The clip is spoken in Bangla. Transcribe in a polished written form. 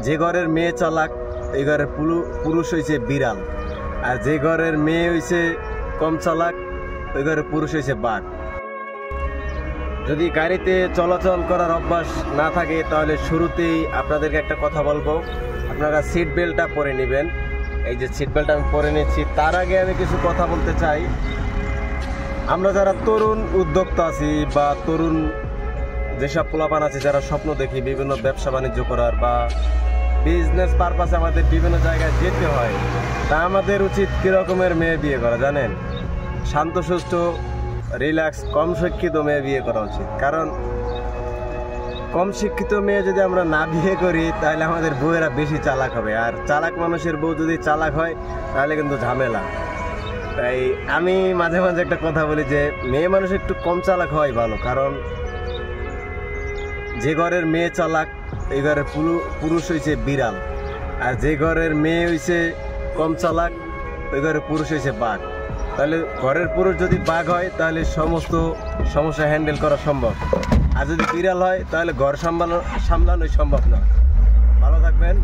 যে ঘরের মেয়ে চালাক এই ঘরের পুরুষ হয়েছে বিড়াল, আর যে ঘরের মেয়ে হয়েছে কম চালাক ওই ঘরের পুরুষ হয়েছে বাঘ। যদি গাড়িতে চলাচল করার অভ্যাস না থাকে তাহলে শুরুতেই আপনাদেরকে একটা কথা বলবো, আপনারা সিট বেল্টটা পরে নেবেন। এই যে সিট বেল্ট আমি পরে নিচ্ছি, তার আগে আমি কিছু কথা বলতে চাই। আমরা যারা তরুণ উদ্যোক্তা আছি বা তরুণ যেসব পোলাপান আছে, যারা স্বপ্ন দেখি বিভিন্ন ব্যবসা বাণিজ্য করার বা বিজনেস পারপাসে আমাদের বিভিন্ন জায়গায় যেতে হয়, তা আমাদের উচিত কীরকমের মেয়ে বিয়ে করা জানেন? শান্তশিষ্ট, রিল্যাক্স, কম শিক্ষিত মেয়ে বিয়ে করা উচিত। কারণ কম শিক্ষিত মেয়ে যদি আমরা না বিয়ে করি তাহলে আমাদের বউয়েরা বেশি চালাক হবে, আর চালাক মানুষের বউ যদি চালাক হয় তাহলে কিন্তু ঝামেলা। তাই আমি মাঝে মাঝে একটা কথা বলি যে মেয়ে মানুষ একটু কম চালাক হয় ভালো, কারণ যে ঘরের মেয়ে চালাক এই ঘরের পুরুষ হয়েছে বিড়াল, আর যে ঘরের মেয়ে হয়েছে কম চালাক ওই ঘরের পুরুষ হয়েছে বাঘ। তাহলে ঘরের পুরুষ যদি বাঘ হয় তাহলে সমস্ত সমস্যা হ্যান্ডেল করা সম্ভব, আর যদি বিড়াল হয় তাহলে ঘর সামলানোই সম্ভব নয়। ভালো থাকবেন।